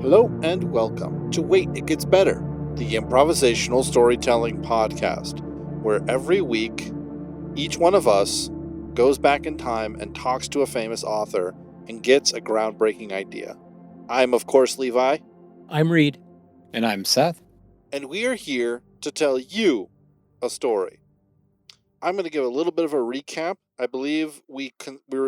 Hello and welcome to Wait, It Gets Better, the Improvisational Storytelling Podcast, where every week, each one of us goes back in time and talks to a famous author and gets a groundbreaking idea. I'm, of course, Levi. I'm Reed. And I'm Seth. And we are here to tell you a story. I'm going to give a little bit of a recap. I believe we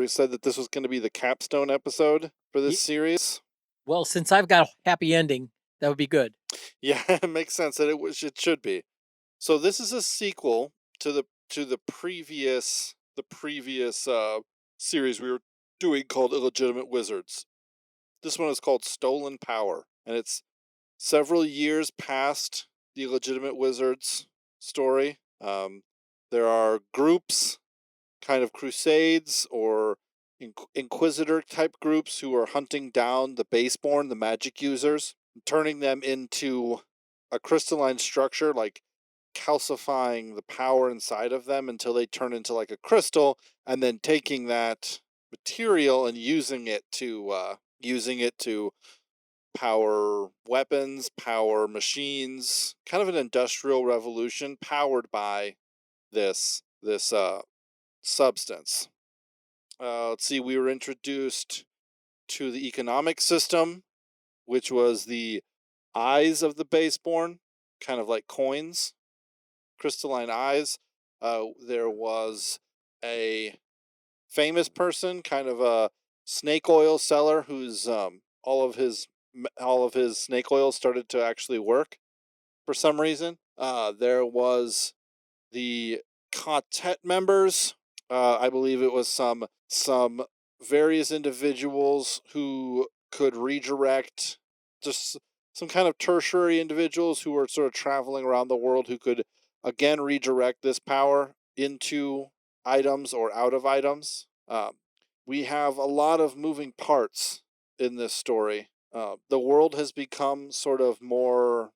said that this was going to be the capstone episode for this series. Well, since I've got a happy ending, that would be good. Yeah, it makes sense that it should be. So this is a sequel to the previous series we were doing called Illegitimate Wizards. This one is called Stolen Power, and it's several years past the Illegitimate Wizards story. There are groups, kind of crusades or inquisitor type groups who are hunting down the baseborn, the magic users, turning them into a crystalline structure, like calcifying the power inside of them until they turn into like a crystal, and then taking that material and using it to power weapons, power machines, kind of an industrial revolution powered by this substance. Let's see, we were introduced to the economic system, which was the eyes of the baseborn, kind of like coins, crystalline eyes. There was a famous person, kind of a snake oil seller, whose all of his snake oil started to actually work for some reason. There was the quartet members. I believe it was some various individuals who could redirect, just some kind of tertiary individuals who were sort of traveling around the world who could again redirect this power into items or out of items. We have a lot of moving parts in this story. The world has become sort of more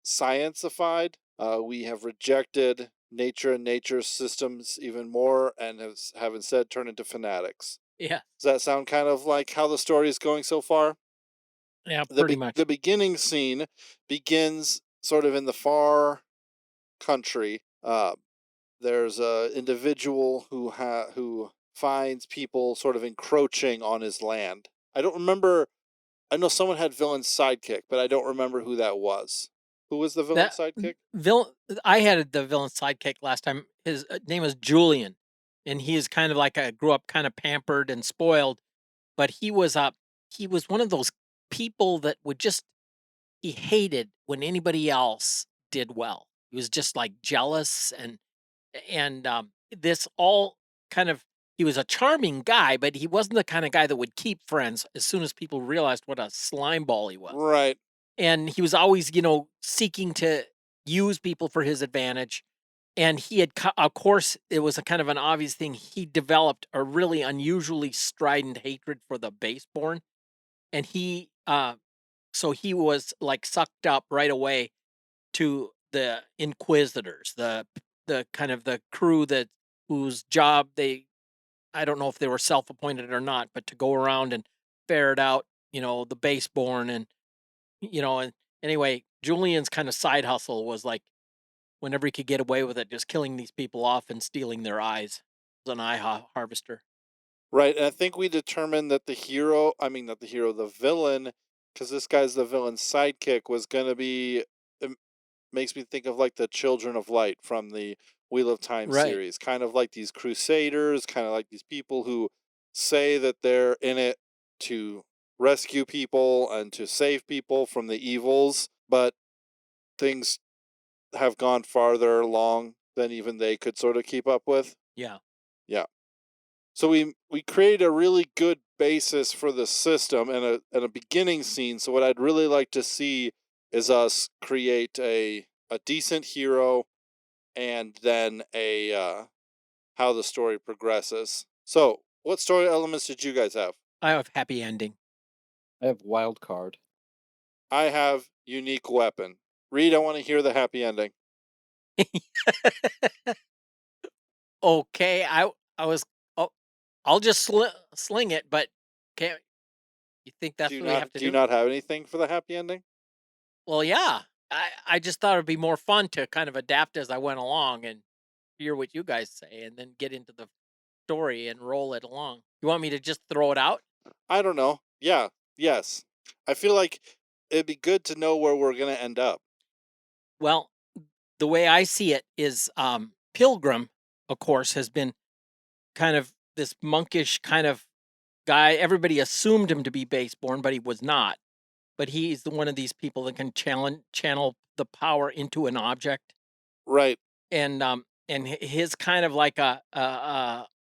science-ified. We have rejected nature and nature's systems even more and have instead turned into fanatics. Yeah. Does that sound kind of like how the story is going so far? Yeah, pretty much. The beginning scene begins sort of in the far country. There's an individual who finds people sort of encroaching on his land. I don't remember. I know someone had villain's sidekick, but I don't remember who that was. Who was the villain sidekick? I had the villain sidekick last time. His name was Julian, and he is kind of like grew up kind of pampered and spoiled, but he was one of those people that he hated when anybody else did well. He was just like jealous and this all kind of, he was a charming guy, but he wasn't the kind of guy that would keep friends as soon as people realized what a slime ball he was. Right. And he was always, seeking to use people for his advantage. And he had, of course, it was a kind of an obvious thing. He developed a really unusually strident hatred for the baseborn. And so he was like sucked up right away to the inquisitors, the kind of the crew whose job I don't know if they were self-appointed or not, but to go around and ferret out, the baseborn and anyway, Julian's kind of side hustle was like, whenever he could get away with it, just killing these people off and stealing their eyes. He was an eye harvester. Right, and I think we determined that the villain, because this guy's the villain's sidekick, was going to be, it makes me think of like the Children of Light from the Wheel of Time series. Kind of like these crusaders, kind of like these people who say that they're in it to rescue people and to save people from the evils, but things have gone farther along than even they could sort of keep up with. Yeah. Yeah. So we create a really good basis for the system and a beginning scene. So what I'd really like to see is us create a decent hero and then how the story progresses. So what story elements did you guys have? I have happy ending. I have wild card. I have unique weapon. Reed, I want to hear the happy ending. Okay, I'll just sling it, but You think that's Do you what we have not to do you do? not have anything for the happy ending? Well, yeah. I just thought it'd be more fun to kind of adapt as I went along and hear what you guys say and then get into the story and roll it along. You want me to just throw it out? I don't know. Yeah. Yes. I feel like it'd be good to know where we're gonna end up. Well, the way I see it is Pilgrim, of course, has been kind of this monkish kind of guy. Everybody assumed him to be baseborn, but he was not. But he's one of these people that can channel the power into an object. Right. And his kind of like a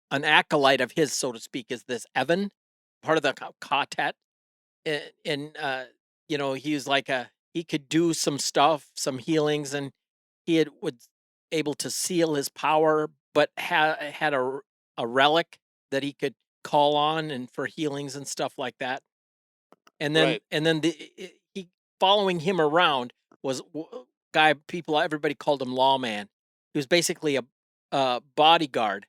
an acolyte of his, so to speak, is this Evan, part of the quartet. And you know, he's like he could do some stuff, some healings, and he was able to seal his power, but had a relic that he could call on and for healings and stuff like that. Right. And then he following him around was guy people everybody called him Lawman. He was basically a bodyguard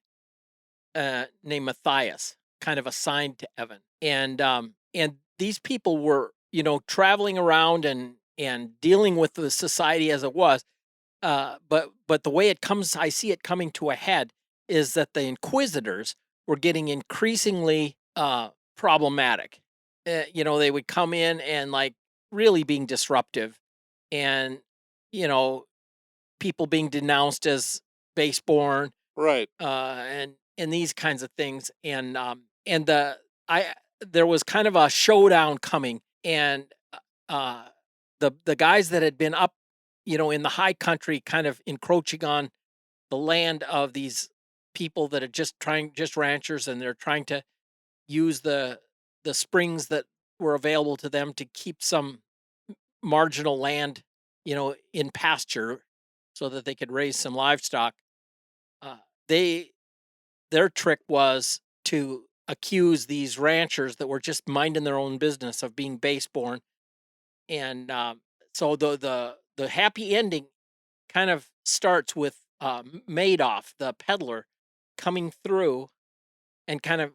named Matthias, kind of assigned to Evan. And these people were, you know, traveling around and dealing with the society as it was. But the way it comes, I see it coming to a head, is that the Inquisitors were getting increasingly problematic. You know, they would come in and like really being disruptive, and you know, people being denounced as baseborn, Right. and these kinds of things, and I there was kind of a showdown coming, and uh, the guys that had been up, you know, in the high country, kind of encroaching on the land of these people that are just ranchers, and they're trying to use the springs that were available to them to keep some marginal land, you know, in pasture, so that they could raise some livestock. Uh, they their trick was to accuse these ranchers that were just minding their own business of being baseborn, and so the happy ending kind of starts with Madoff, the peddler, coming through and kind of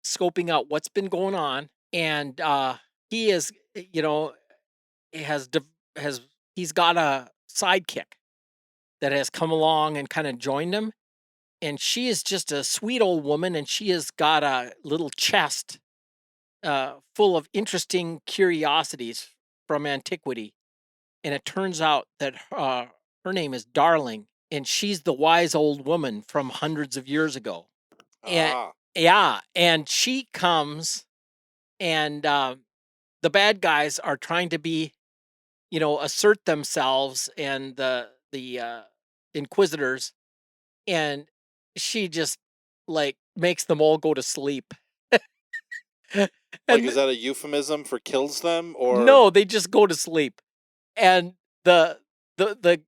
scoping out what's been going on, and he is, you know, has has he's got a sidekick that has come along and kind of joined him, and she is just a sweet old woman, and she has got a little chest full of interesting curiosities from antiquity. And it turns out that her name is Darling, and she's the wise old woman from hundreds of years ago. And Ah. yeah, and she comes, and the bad guys are trying to be, you know, assert themselves, and the Inquisitors, and she just like makes them all go to sleep. Like, And is that a euphemism for kills them or no, they just go to sleep. And the the the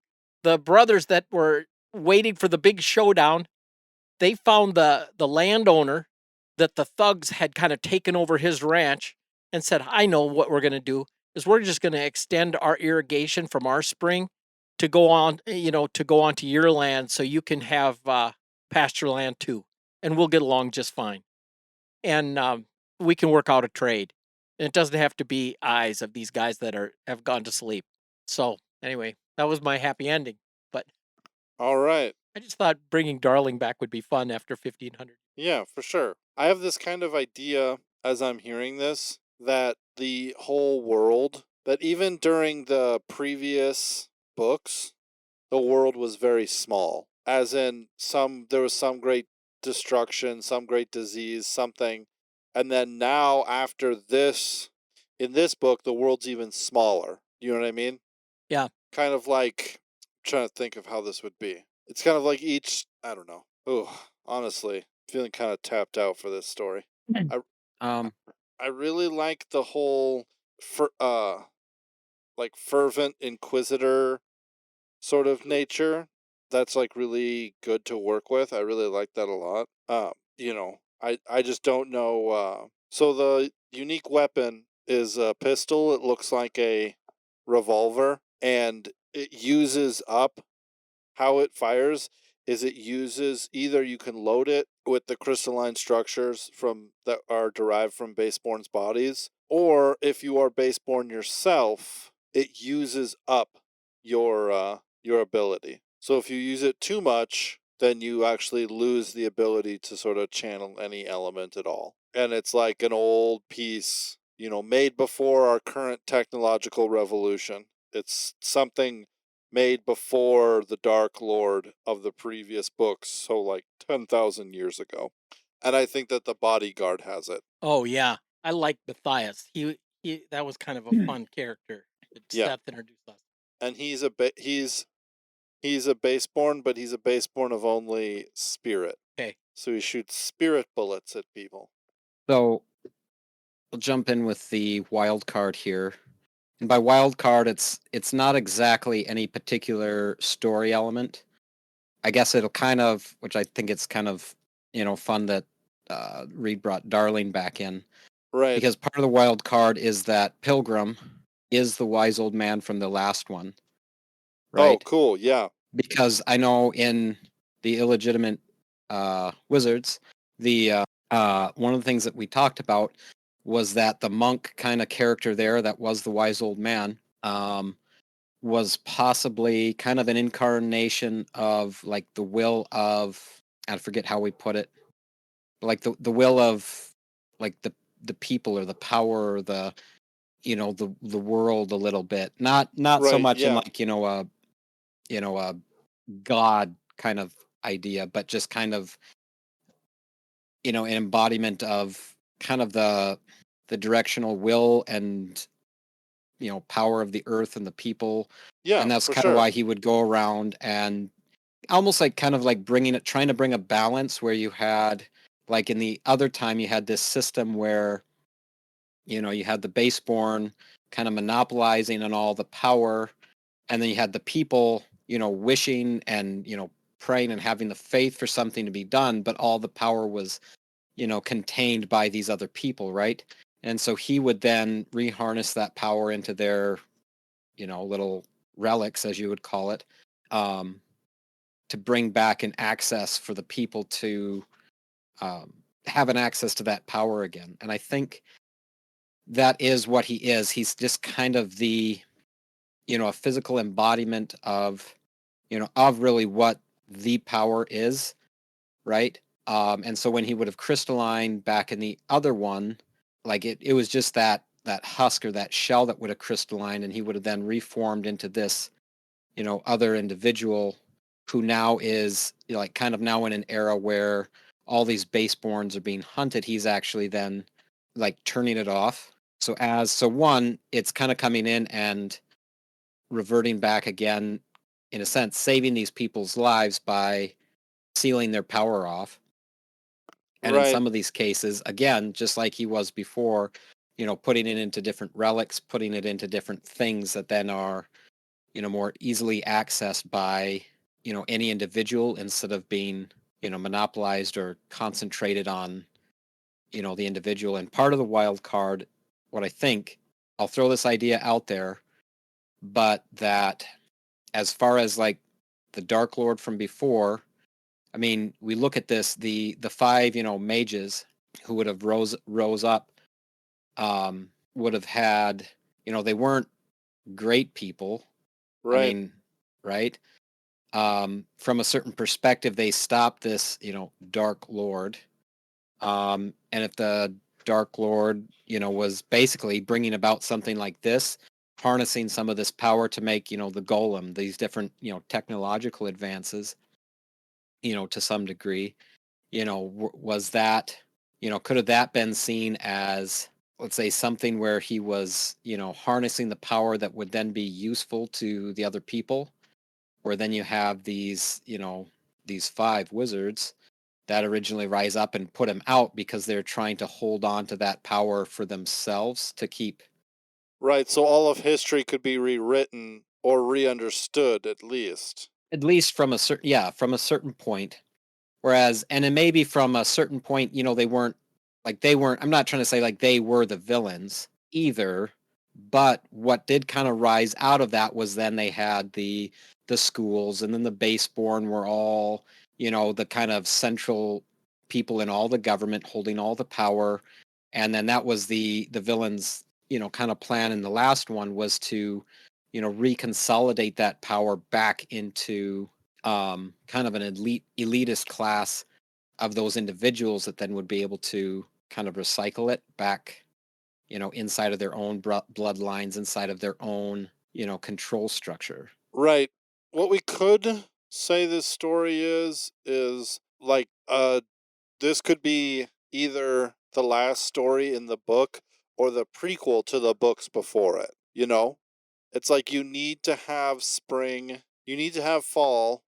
the brothers that were waiting for the big showdown, they found the landowner that the thugs had kind of taken over his ranch, and said, "I know what we're going to do is we're just going to extend our irrigation from our spring to go on, you know, to go onto your land, so you can have pasture land too, and we'll get along just fine. And we can work out a trade. And it doesn't have to be eyes of these guys that have gone to sleep." So anyway, that was my happy ending. But all right. I just thought bringing Darling back would be fun after 1500. Yeah, for sure. I have this kind of idea as I'm hearing this that the whole world, that even during the previous books, the world was very small. As in there was some great destruction, some great disease, something. And then now after this, in this book, the world's even smaller. You know what I mean? Yeah. Kind of like, I'm trying to think of how this would be. It's kind of like I don't know. Oh, honestly, feeling kind of tapped out for this story. I Um, I really like the whole like fervent inquisitor sort of nature. That's like really good to work with. I really like that a lot. You know, I just don't know. So the unique weapon is a pistol. It looks like a revolver, and it uses up how it fires. is it uses either you can load it with the crystalline structures from that are derived from baseborn's bodies, or if you are baseborn yourself, it uses up your ability. So if you use it too much, then you actually lose the ability to sort of channel any element at all. And it's like an old piece, made before our current technological revolution. It's something made before the Dark Lord of the previous books, so like 10,000 years ago. And I think that the bodyguard has it. Oh yeah, I like Matthias. He that was kind of a fun character that Yeah. Seth introduced us. And he's a baseborn, but he's a baseborn of only spirit. Okay. So he shoots spirit bullets at people. So we'll jump in with the wild card here. And by wild card, it's not exactly any particular story element. I guess it'll kind of, which I think it's kind of, fun that Reed brought Darling back in. Right. Because part of the wild card is that Pilgrim is the wise old man from the last one. Right? Oh, cool. Yeah. Because I know in the illegitimate wizards, the one of the things that we talked about was that the monk kind of character there that was the wise old man was possibly kind of an incarnation of like the will of, I forget how we put it, like the will of like the people or the power or the the world a little bit, not so Right, much in yeah. like a god kind of idea, but just kind of an embodiment of kind of the directional will and power of the earth and the people. Yeah, And that's for kind of sure. why he would go around and almost like kind of like trying to bring a balance where you had like in the other time you had this system where you had the baseborn kind of monopolizing on all the power, and then you had the people wishing and praying and having the faith for something to be done, but all the power was contained by these other people, right? And so he would then reharness that power into their little relics, as you would call it, to bring back an access for the people to have an access to that power again. And I think that is what he is. He's just kind of the a physical embodiment of of really what the power is, right? And so when he would have crystalline back in the other one, like it was just that husk or that shell that would have crystalline, and he would have then reformed into this other individual who now is like kind of now in an era where all these baseborns are being hunted. He's actually then like turning it off. So one, it's kind of coming in and reverting back again, in a sense, saving these people's lives by sealing their power off. And in Right. some of these cases, again, just like he was before, putting it into different relics, putting it into different things that then are, more easily accessed by, any individual instead of being, monopolized or concentrated on, the individual. And part of the wild card, what I think, I'll throw this idea out there, but that as far as like the Dark Lord from before, I mean, we look at this, the five, mages who would have rose up, would have had, they weren't great people. I Right. mean, right? From a certain perspective, they stopped this, Dark Lord. And if the Dark Lord, was basically bringing about something like this, harnessing some of this power to make, the golem, these different, technological advances, to some degree, was that, could have that been seen as, let's say, something where he was, harnessing the power that would then be useful to the other people, where then you have these, these five wizards that originally rise up and put him out because they're trying to hold on to that power for themselves to keep. Right, so all of history could be rewritten or re-understood at least. At least from a certain, yeah, from a certain point. Whereas, and it may be from a certain point, they weren't, I'm not trying to say like they were the villains either, But what did kind of rise out of that was then they had the schools, and then the baseborn were all, the kind of central people in all the government holding all the power. And then that was the villain's, kind of plan in the last one, was to, reconsolidate that power back into kind of an elitist class of those individuals that then would be able to kind of recycle it back, inside of their own bloodlines, inside of their own, control structure. Right. What we could say this story is like this could be either the last story in the book or the prequel to the books before it, you know? It's like you need to have spring, you need to have fall,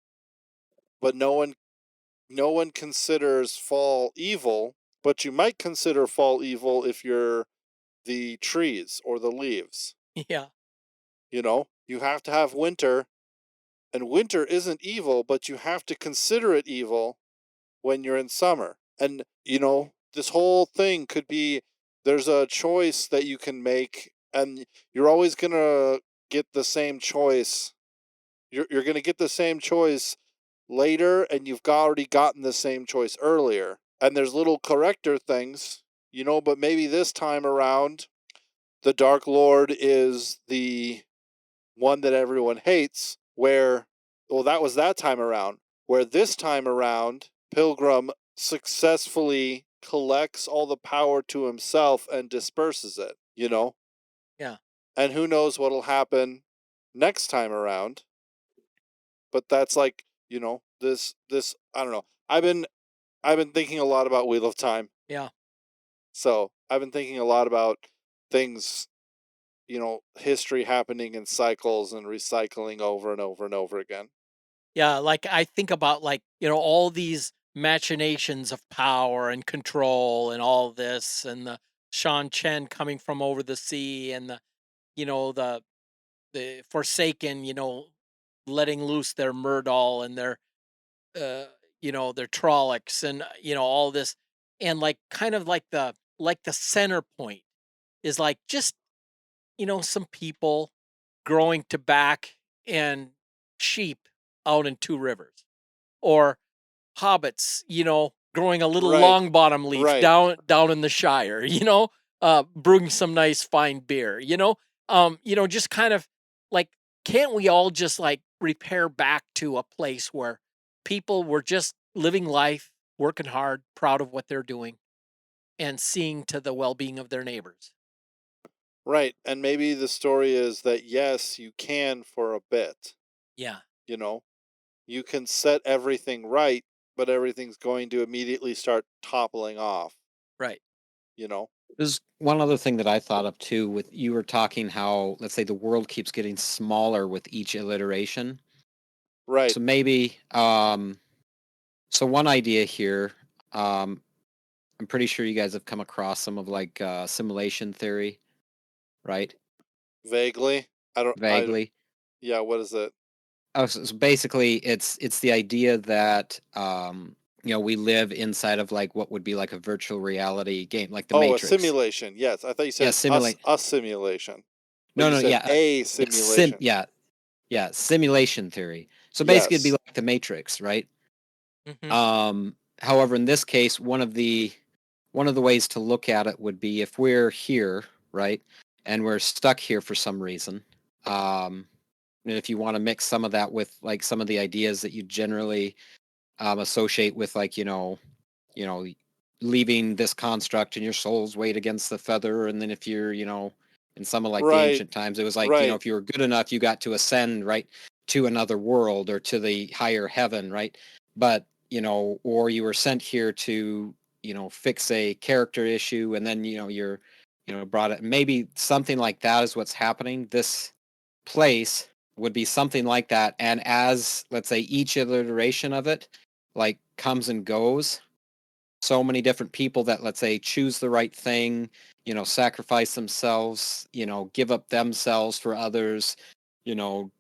but no one considers fall evil, but you might consider fall evil if you're the trees or the leaves. Yeah. You have to have winter, and winter isn't evil, but you have to consider it evil when you're in summer. And, this whole thing could be there's a choice that you can make, and you're always going to get the same choice. You're going to get the same choice later, and you've already gotten the same choice earlier. And there's little corrector things, but maybe this time around, the Dark Lord is the one that everyone hates, that was that time around. Where this time around, Pilgrim successfully collects all the power to himself and disperses it, Yeah. And who knows what'll happen next time around. But that's like, this I don't know. I've been thinking a lot about Wheel of Time. Yeah. So I've been thinking a lot about things, history happening in cycles and recycling over and over and over again. Yeah, like I think about all these machinations of power and control and all this, and the Shan Chen coming from over the sea, and the you know the Forsaken, letting loose their Murdoll and their uh their Trollocs, and all this, and like kind of like the center point is like just some people growing tobacco and sheep out in Two Rivers, or hobbits, growing a little Right. long bottom leaf Right. down in the Shire, brewing some nice fine beer, just kind of like, can't we all just like repair back to a place where people were just living life, working hard, proud of what they're doing, and seeing to the well-being of their neighbors? Right. And maybe the story is that yes, you can for a bit. Yeah. You know, you can set everything right, but everything's going to immediately start toppling off, Right. you know? There's one other thing that I thought of too, with you were talking how, let's say, the world keeps getting smaller with each alliteration. Right. So maybe, so one idea here, I'm pretty sure you guys have come across some of like simulation theory, right? Vaguely. Vaguely. Yeah, what is it? Oh, so basically, it's the idea that we live inside of like what would be like a virtual reality game, like the Oh, a Matrix. simulation. Yes, I thought you Yeah, said simulate. a simulation. But No, you no, said yeah, a simulation. yeah, simulation theory. So basically, it'd be Yes. like the Matrix, right? Hmm. However, in this case, one of the ways to look at it would be if we're here, right, and we're stuck here for some reason. And if you want to mix some of that with like some of the ideas that you generally associate with, like leaving this construct and your soul's weight against the feather, and then if you're, in some of like the Right. ancient times, it was like, Right. if you were good enough, you got to ascend, right, to another world or to the higher heaven, right? But or you were sent here to fix a character issue, and then you're brought it. Maybe something like that is what's happening. This place would be something like that, and as, let's say, each iteration of it like comes and goes, so many different people that, let's say, choose the right thing, sacrifice themselves, give up themselves for others, you know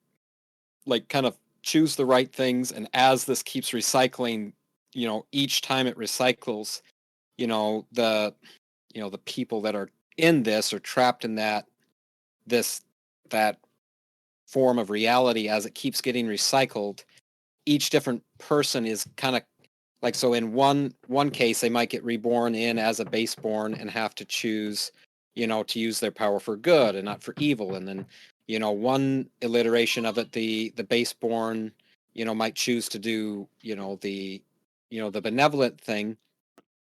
like kind of choose the right things, and as this keeps recycling, each time it recycles, the the people that are in this, or trapped in that, that form of reality, as it keeps getting recycled, each different person is kind of like, so in one case, they might get reborn in as a baseborn and have to choose, to use their power for good and not for evil. And then, one alliteration of it, the baseborn, might choose to do, the benevolent thing,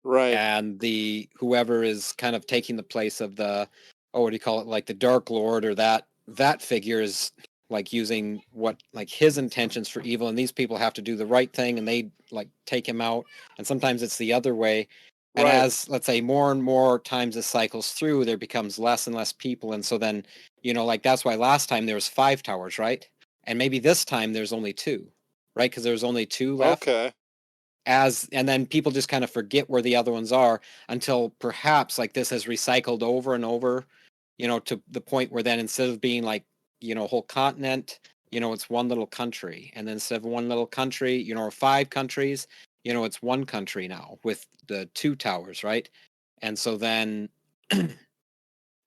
Right. and the whoever is kind of taking the place of the, what do you call it, like the Dark Lord, or that figure is like using what, like his intentions for evil, and these people have to do the right thing and they like take him out. And sometimes it's the other way. And Right. as, let's say, more and more times this cycles through, there becomes less and less people. And so then, like that's why last time there was 5 towers, right? And maybe this time there's only 2, right? Because there's only 2 left. Okay. And then people just kind of forget where the other ones are, until perhaps like this has recycled over and over, to the point where then instead of being like, a whole continent, it's one little country. And then instead of one little country, or 5 countries, it's one country now with the 2 towers, right? And so then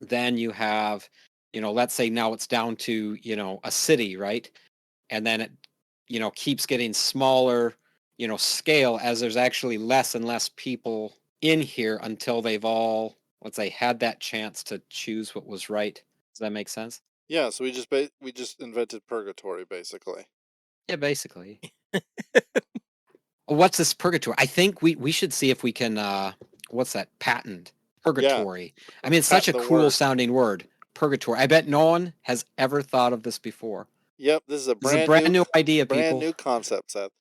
then you have, let's say now it's down to, a city, right? And then it, keeps getting smaller, scale, as there's actually less and less people in here until they've all, let's say, had that chance to choose what was right. Does that make sense? Yeah, so we just invented purgatory, basically. Yeah, basically. What's this purgatory? I think we should see if we can, what's that, patent purgatory. I mean, it's such a Patent the cool word. sounding word, purgatory. I bet no one has ever thought of this before. Yep, this is a This is a brand new idea, brand people. new concept, Seth.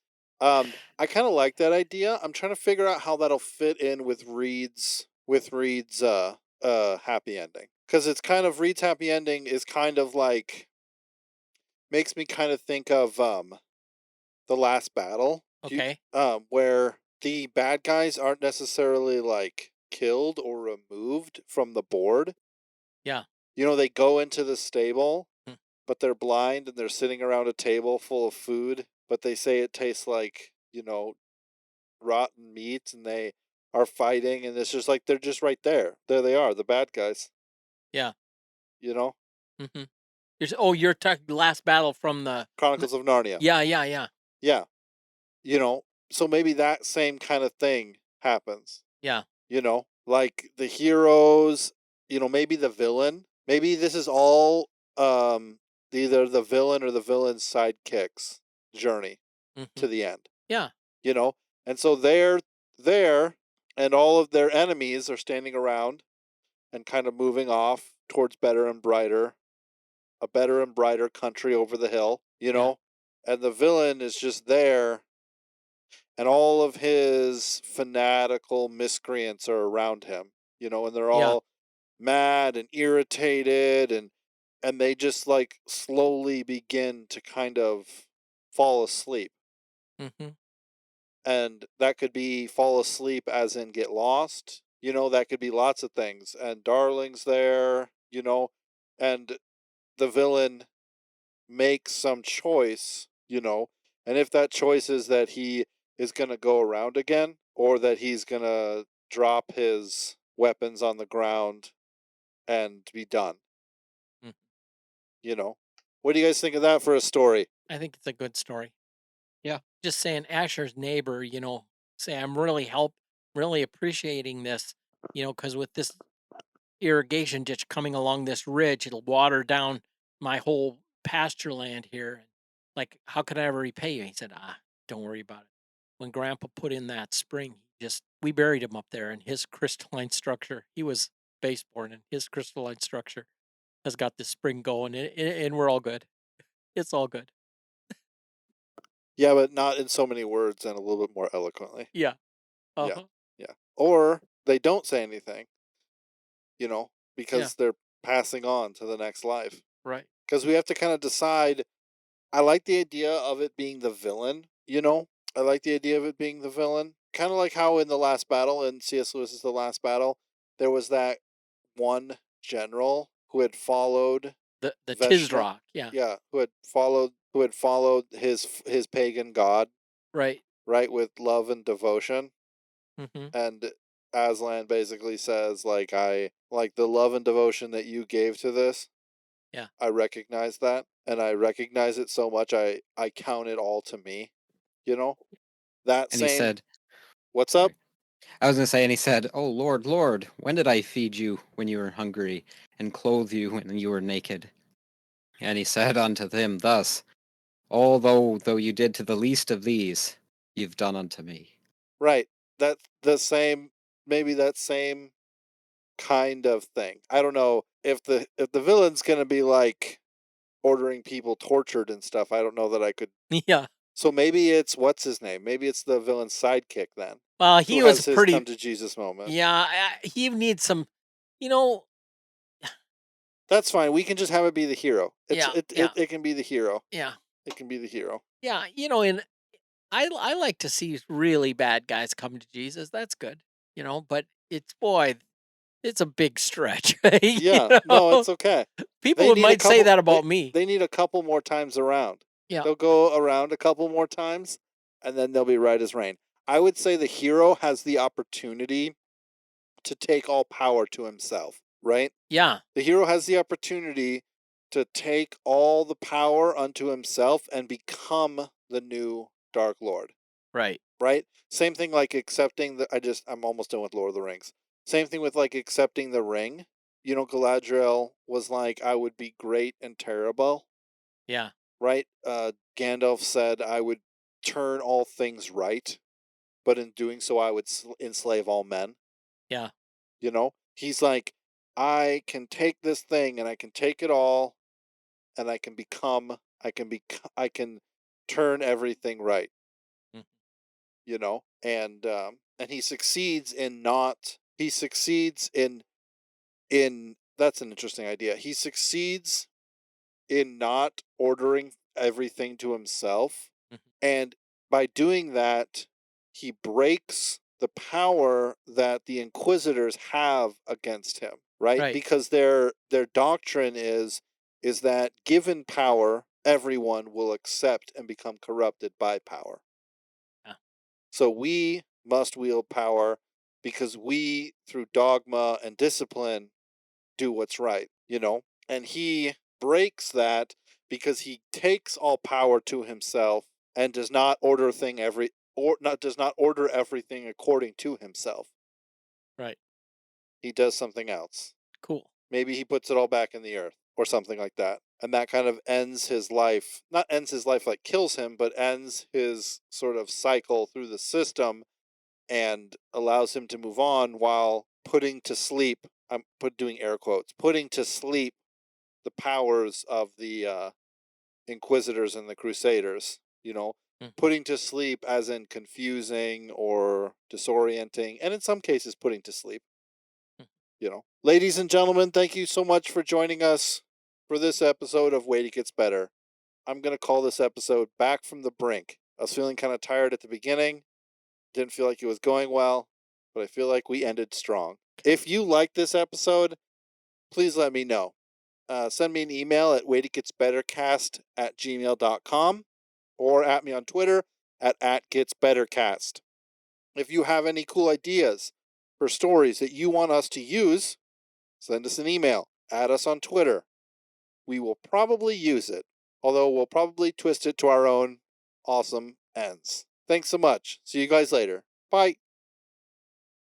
I kind of like that idea. I'm trying to figure out how that'll fit in with Reed's happy ending, because it's kind of, Reed's happy ending is kind of like, makes me kind of think of the last battle. Okay. Where the bad guys aren't necessarily like killed or removed from the board. Yeah. They go into the stable, Hmm. but they're blind and they're sitting around a table full of food, but they say it tastes like, rotten meat, and they are fighting, and it's just like they're just right there. There they are, the bad guys. Yeah. You know? Mm-hmm. You're talking last battle from the Chronicles of Narnia. Yeah. Yeah. So maybe that same kind of thing happens. Yeah. Like the heroes, maybe the villain. Maybe this is all either the villain or the villain's sidekick's journey Mm-hmm. to the end. Yeah. And so they're there, and all of their enemies are standing around and kind of moving off towards a better and brighter country over the hill, and the villain is just there, and all of his fanatical miscreants are around him, and they're all mad and irritated, and they just like slowly begin to kind of fall asleep. Mm-hmm. And that could be fall asleep as in get lost, that could be lots of things. And Darling's there, and the villain makes some choice, and if that choice is that he is going to go around again, or that he's going to drop his weapons on the ground and be done. What do you guys think of that for a story? I think it's a good story. Yeah. Just saying Asher's neighbor, say I'm really appreciating this, because with this irrigation ditch coming along this ridge, it'll water down my whole pasture land here. Like, how could I ever repay you? He said, don't worry about it. When Grandpa put in that spring, we buried him up there in his crystalline structure. He was baseborn, and his crystalline structure has got this spring going, and we're all good. It's all good. Yeah, but not in so many words and a little bit more eloquently. Yeah. Yeah. Or they don't say anything, because they're passing on to the next life. Right. Because we have to kind of decide. I like the idea of it being the villain, I like the idea of it being the villain. Kind of like how in the last battle, in C.S. Lewis's The Last Battle, there was that one general who had followed The Veshta. Tizrock. Yeah. Yeah, who had followed his pagan god, Right. right, with love and devotion. Mm-hmm. And Aslan basically says, like, I like the love and devotion that you gave to this. Yeah. I recognize that, and I recognize it so much I count it all to me, you know? That And he same said, What's up? sorry. I was going to say, and he said, "Oh Lord, Lord, when did I feed you when you were hungry, and clothe you when you were naked?" And he said unto them thus, though you did to the least of these, you've done unto me. Right. That's the same, maybe that same kind of thing. I don't know if the villain's going to be like ordering people tortured and stuff. I don't know that I could. Yeah. So maybe it's what's his name? Maybe it's the villain's sidekick then, Well, he who was has his pretty. come to Jesus moment. Yeah, he needs some. You know. That's fine. We can just have it be the hero. Yeah. Yeah. It can be the hero. Yeah. It can be the hero. Yeah. And I like to see really bad guys come to Jesus. That's good. But it's a big stretch. Yeah. No, it's okay. They People need a might say couple. that about me. They need a couple more times around. Yeah. They'll go around a couple more times, and then they'll be right as rain. I would say the hero has the opportunity to take all power to himself, right? Yeah. The hero has the opportunity to take all the power unto himself and become the new Dark Lord, Right. right? Same thing like accepting I'm almost done with Lord of the Rings. Same thing with like accepting the ring. Galadriel was like, I would be great and terrible, Yeah. right? Gandalf said, I would turn all things right, but in doing so, I would enslave all men. Yeah. He's like, I can take this thing and I can take it all, and I can turn everything right. Mhm. And he succeeds in that's an interesting idea. He succeeds in not ordering everything to himself. Mhm. And by doing that, he breaks the power that the Inquisitors have against him, right? Right. Because their doctrine is that given power, everyone will accept and become corrupted by power. Yeah. So we must wield power because we, through dogma and discipline, do what's right, And he breaks that because he takes all power to himself and does not does not order everything according to himself. Right. He does something else. Cool. Maybe he puts it all back in the earth or something like that. And that kind of ends his life. Not ends his life like kills him, but ends his sort of cycle through the system and allows him to move on while putting to sleep, doing air quotes, putting to sleep the powers of the Inquisitors and the Crusaders, Mhm. putting to sleep as in confusing or disorienting, and in some cases putting to sleep. Ladies and gentlemen, thank you so much for joining us for this episode of Wait It Gets Better. I'm going to call this episode Back from the Brink. I was feeling kind of tired at the beginning. Didn't feel like it was going well, but I feel like we ended strong. If you like this episode, please let me know. Send me an email at waititgetsbettercast@gmail.com or at me on Twitter at @getsbettercast. If you have any cool ideas for stories that you want us to use, send us an email. Add us on Twitter. We will probably use it, although we'll probably twist it to our own awesome ends. Thanks so much. See you guys later. Bye.